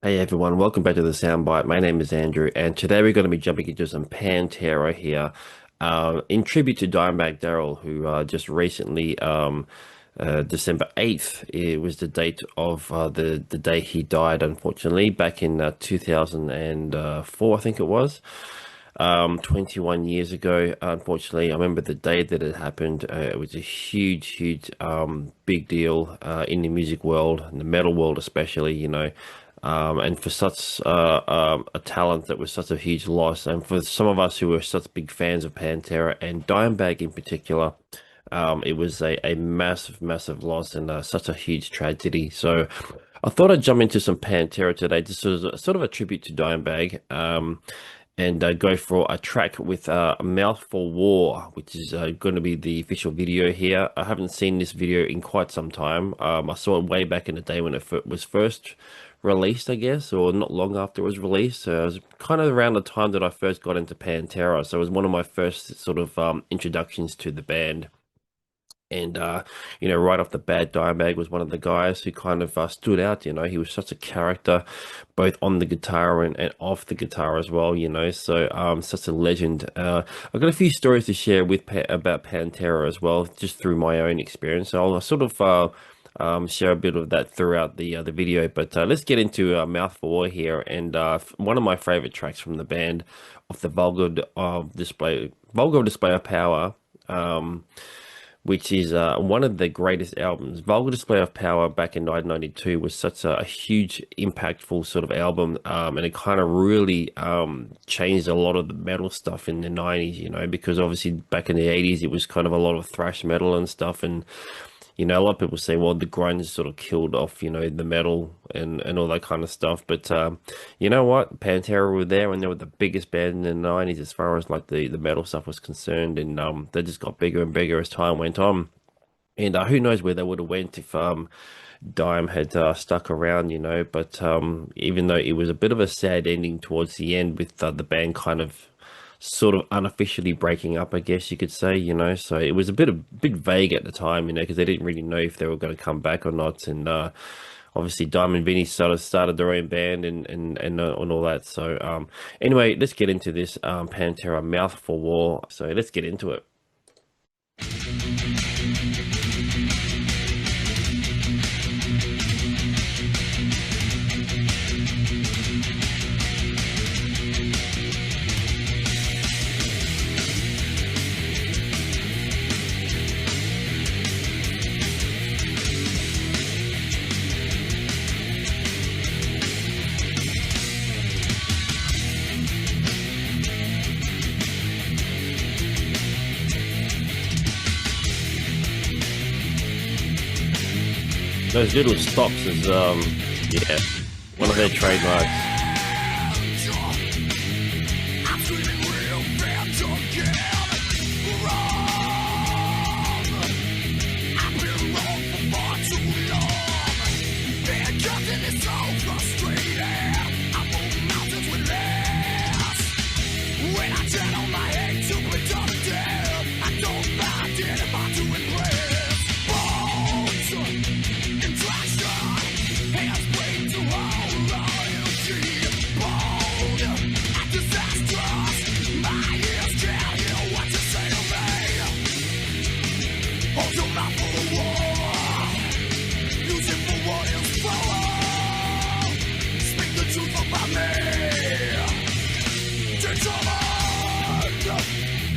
Hey everyone, welcome back to the Soundbyte. My name is Andrew, and today we're going to be jumping into some Pantera here, in tribute to Dimebag Darrell, who just recently, December 8th, it was the date of the day he died, unfortunately, back in 2004, I think it was. 21 years ago, unfortunately. I remember the day that it happened. It was a huge, big deal in the music world, in the metal world especially, and for such a talent that was such a huge loss, and for some of us who were such big fans of Pantera and Dimebag in particular, it was a massive loss and such a huge tragedy. So I thought I'd jump into some Pantera today, just as sort of a tribute to Dimebag. And go for a track with Mouth for War, which is going to be the official video here. I haven't seen this video in quite some time. I saw it way back in the day when it was first released, I guess, or not long after it was released. So it was kind of around the time that I first got into Pantera. So it was one of my first sort of introductions to the band. And right off the bat, Dimebag was one of the guys who kind of stood out. He was such a character, both on the guitar and off the guitar as well. So such a legend. I've got a few stories to share about Pantera as well, just through my own experience. So I'll sort of share a bit of that throughout the video. But let's get into Mouth for War here, and one of my favorite tracks from the band, off the vulgar display of power. Which is one of the greatest albums. Vulgar Display of Power back in 1992 was such a huge, impactful sort of album, and it kind of really changed a lot of the metal stuff in the 90s, because obviously back in the 80s it was kind of a lot of thrash metal and stuff, and a lot of people say, well, the grunge sort of killed off, the metal and all that kind of stuff. But you know what? Pantera were there, and they were the biggest band in the 90s as far as like the metal stuff was concerned. And they just got bigger and bigger as time went on. And who knows where they would have went if Dime had stuck around, But even though it was a bit of a sad ending towards the end, with the band kind of sort of unofficially breaking up, I guess you could say, so it was a bit vague at the time, because they didn't really know if they were going to come back or not. And obviously Dime and Vinny sort of started their own band and all that. So anyway, let's get into this Pantera Mouth for War. So let's get into it. Those little stops is yeah, one of their trademarks.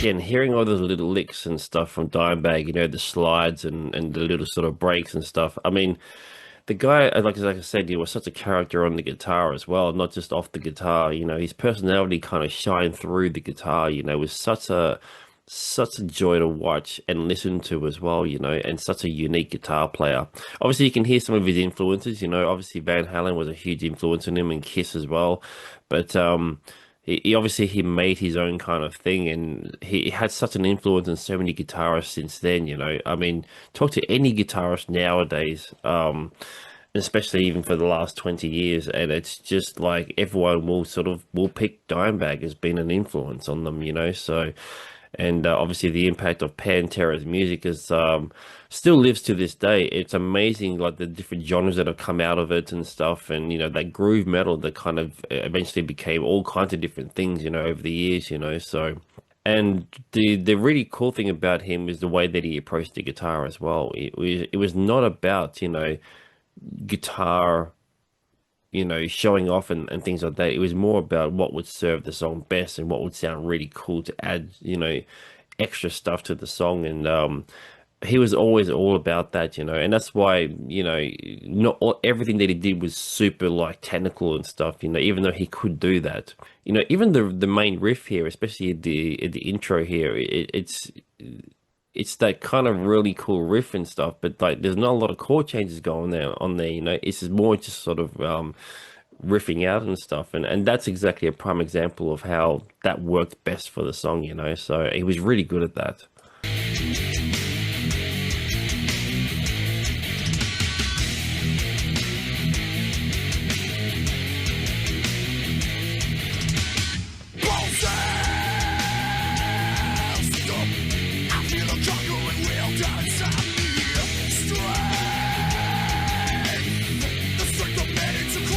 Again, hearing all those little licks and stuff from Dimebag, the slides and the little sort of breaks and stuff. I mean, the guy, like I said, he was such a character on the guitar as well, not just off the guitar. His personality kind of shined through the guitar. Was such a joy to watch and listen to as well. And such a unique guitar player. Obviously, you can hear some of his influences. Obviously Van Halen was a huge influence on him, and Kiss as well. But he obviously he made his own kind of thing, and he had such an influence on so many guitarists since then. I mean, talk to any guitarist nowadays, especially even for the last 20 years, and it's just like everyone will pick Dimebag as being an influence on them. So and obviously the impact of Pantera's music is still lives to this day. It's amazing, like the different genres that have come out of it and stuff, and that groove metal that kind of eventually became all kinds of different things, over the years, so. And the really cool thing about him is the way that he approached the guitar as well. It was not about, guitar, showing off and things like that. It was more about what would serve the song best and what would sound really cool to add, extra stuff to the song. And he was always all about that, and that's why, not everything that he did was super like technical and stuff, even though he could do that. Even the main riff here, especially at the intro here, it's that kind of really cool riff and stuff, but like there's not a lot of chord changes going there on there, It's just more just sort of riffing out and stuff, and that's exactly a prime example of how that worked best for the song, So he was really good at that.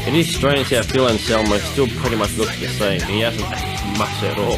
It is strange how Phil Anselmo still pretty much looks the same. He hasn't aged much at all.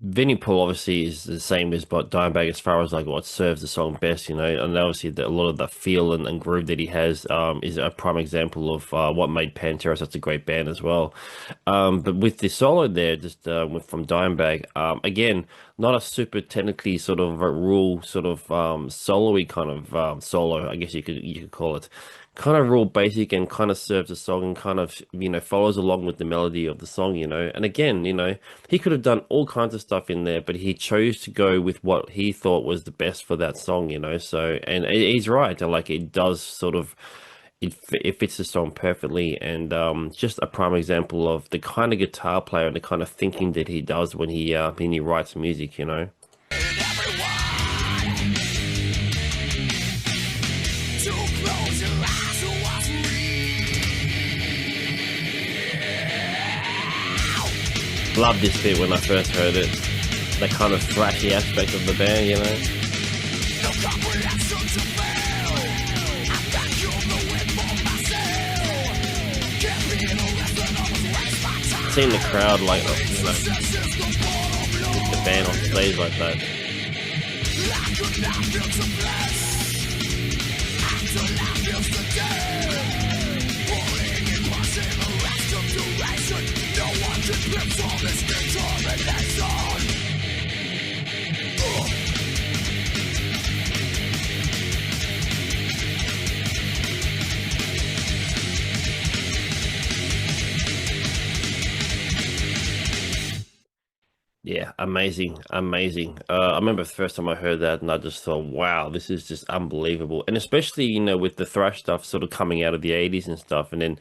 Vinnie Paul obviously is the same as but Dimebag as far as like what serves the song best, and obviously a lot of the feel and groove that he has is a prime example of what made Pantera such a great band as well. But with the solo there, just from Dimebag, again, not a super technically sort of a rule sort of solo-y kind of solo, I guess you could call it. Kind of real basic and kind of serves the song and kind of, follows along with the melody of the song, And again, he could have done all kinds of stuff in there, but he chose to go with what he thought was the best for that song, So, and he's right. Like it does sort of, it fits the song perfectly, and just a prime example of the kind of guitar player and the kind of thinking that he does when he writes music. Love this bit when I first heard it. The kind of thrashy aspect of the band. Seeing the crowd like, with the band on stage like that. Yeah, amazing, amazing. I remember the first time I heard that, and I just thought, wow, this is just unbelievable. And especially, with the thrash stuff sort of coming out of the 80s and stuff, and then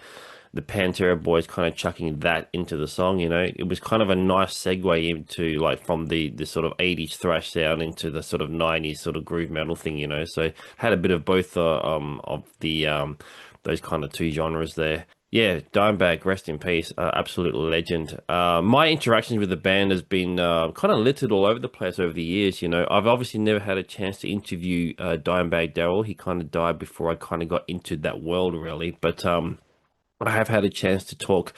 the Pantera boys kind of chucking that into the song. It was kind of a nice segue into like from the sort of 80s thrash sound into the sort of 90s sort of groove metal thing. So had a bit of both of the those kind of two genres there. Yeah, Dimebag, rest in peace, absolute legend. My interactions with the band has been kind of littered all over the place over the years. I've obviously never had a chance to interview Dimebag Darrell. He kind of died before I kind of got into that world, really. But I have had a chance to talk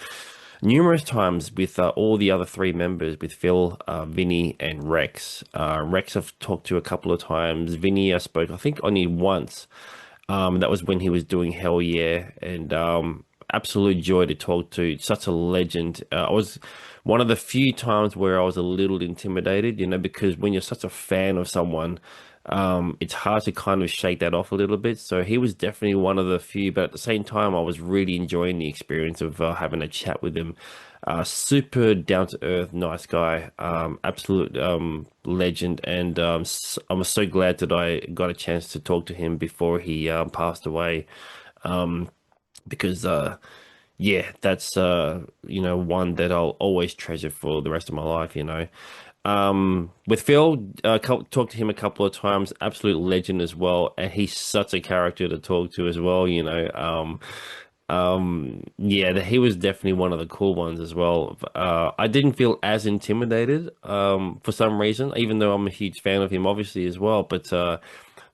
numerous times with all the other three members, with Phil, Vinny, and Rex. Rex I've talked to a couple of times. Vinny I spoke, I think, only once. That was when he was doing Hell Yeah, and absolute joy to talk to. Such a legend. I was one of the few times where I was a little intimidated, because when you're such a fan of someone, it's hard to kind of shake that off a little bit. So he was definitely one of the few, but at the same time, I was really enjoying the experience of having a chat with him. Super down to earth, nice guy, absolute legend, and I'm so glad that I got a chance to talk to him before he passed away. Because yeah, that's one that I'll always treasure for the rest of my life. With Phil, talked to him a couple of times. Absolute legend as well, and he's such a character to talk to as well. Yeah, he was definitely one of the cool ones as well. I didn't feel as intimidated, for some reason, even though I'm a huge fan of him, obviously as well. But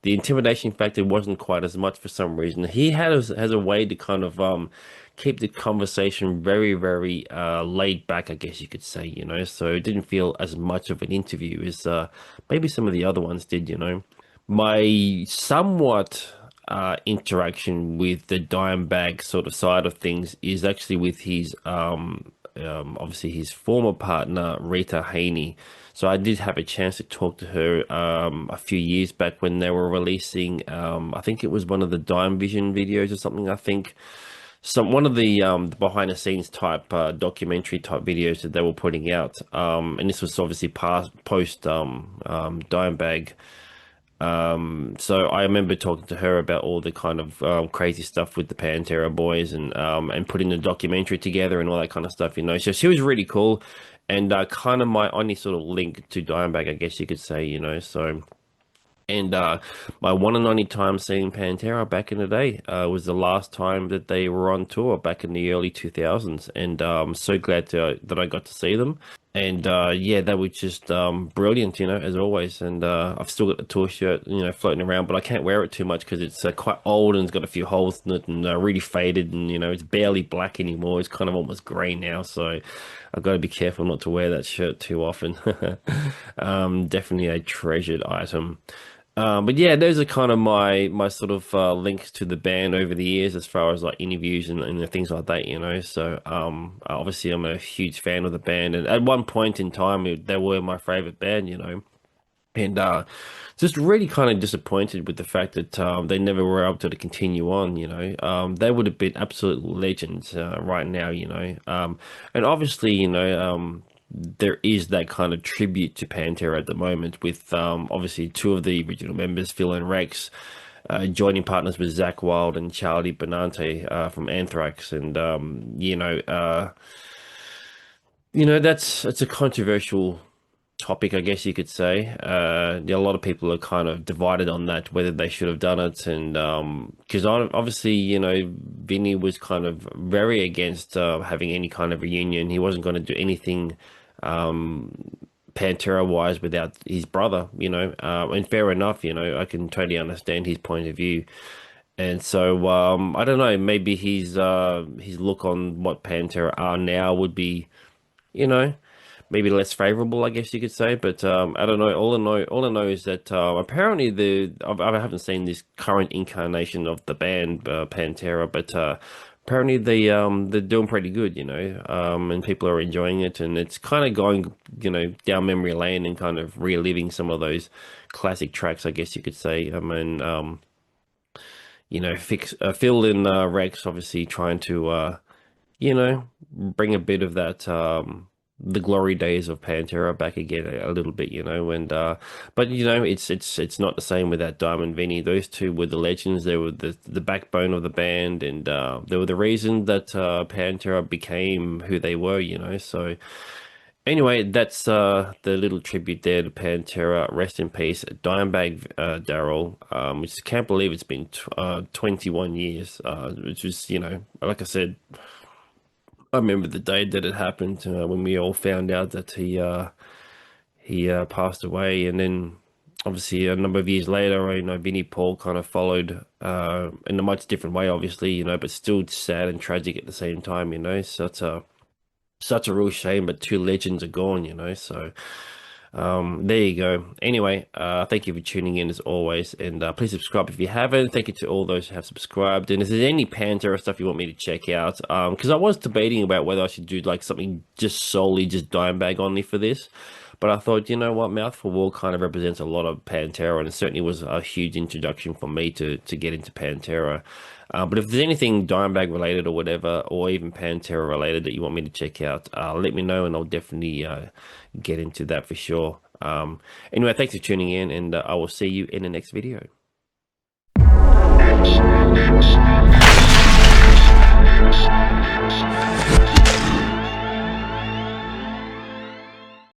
the intimidation factor wasn't quite as much for some reason. He has a way to kind of keep the conversation very, very laid back, I guess you could say. So it didn't feel as much of an interview as maybe some of the other ones did. My somewhat interaction with the Dimebag sort of side of things is actually with his obviously his former partner Rita Haney. So I did have a chance to talk to her a few years back when they were releasing I think it was one of the Dime Vision videos or something. I think one of the behind the scenes type documentary type videos that they were putting out. And this was obviously past post Dimebag. So I remember talking to her about all the kind of crazy stuff with the Pantera boys and putting the documentary together and all that kind of stuff. So she was really cool, and kind of my only sort of link to Dimebag, I guess you could say. So. And my one and only time seeing Pantera back in the day was the last time that they were on tour back in the early 2000s. And I'm so glad that I got to see them. And yeah, they were just brilliant, as always. And I've still got the tour shirt, floating around, but I can't wear it too much because it's quite old and it's got a few holes in it and really faded. And, it's barely black anymore. It's kind of almost grey now. So I've got to be careful not to wear that shirt too often. Definitely a treasured item. But yeah, those are kind of my sort of links to the band over the years, as far as like interviews and things like that. So obviously I'm a huge fan of the band, and at one point in time they were my favorite band. And just really kind of disappointed with the fact that they never were able to continue on. They would have been absolute legends right now. And obviously, there is that kind of tribute to Pantera at the moment with obviously two of the original members, Phil and Rex, joining partners with Zach Wild and Charlie Benante from Anthrax. And that's it's a controversial topic, I guess you could say. A lot of people are kind of divided on that, whether they should have done it. And because obviously, Vinny was kind of very against having any kind of reunion. He wasn't going to do anything um, Pantera wise without his brother. And fair enough, I can totally understand his point of view. And so I don't know, maybe his look on what Pantera are now would be, you know maybe less favorable, I guess you could say. But I don't know. All I know is that apparently I haven't seen this current incarnation of the band Pantera, but apparently they're doing pretty good, and people are enjoying it, and it's kind of going, down memory lane and kind of reliving some of those classic tracks, I guess you could say. I mean, Phil and Rex obviously trying to bring a bit of that the glory days of Pantera back again a little bit. And but it's not the same without Diamond Vinny. Those two were the legends. They were the backbone of the band, and they were the reason that Pantera became who they were. So anyway, that's the little tribute there to Pantera. Rest in peace, Dimebag Darrell. Which can't believe it's been 21 years. Which is, like I said, I remember the day that it happened when we all found out that he passed away, and then obviously a number of years later, Vinnie Paul kind of followed in a much different way, obviously, but still sad and tragic at the same time. So it's such a real shame, but two legends are gone, so there you go. Anyway, thank you for tuning in as always, and please subscribe if you haven't. Thank you to all those who have subscribed. And if there's any Pantera stuff you want me to check out, because I was debating about whether I should do like something just solely just Dimebag only for this, but I thought, you know what, Mouth for War kind of represents a lot of Pantera, and it certainly was a huge introduction for me to get into Pantera. But if there's anything Dimebag related or whatever, or even Pantera related that you want me to check out, let me know, and I'll definitely get into that for sure. Anyway, thanks for tuning in, and I will see you in the next video.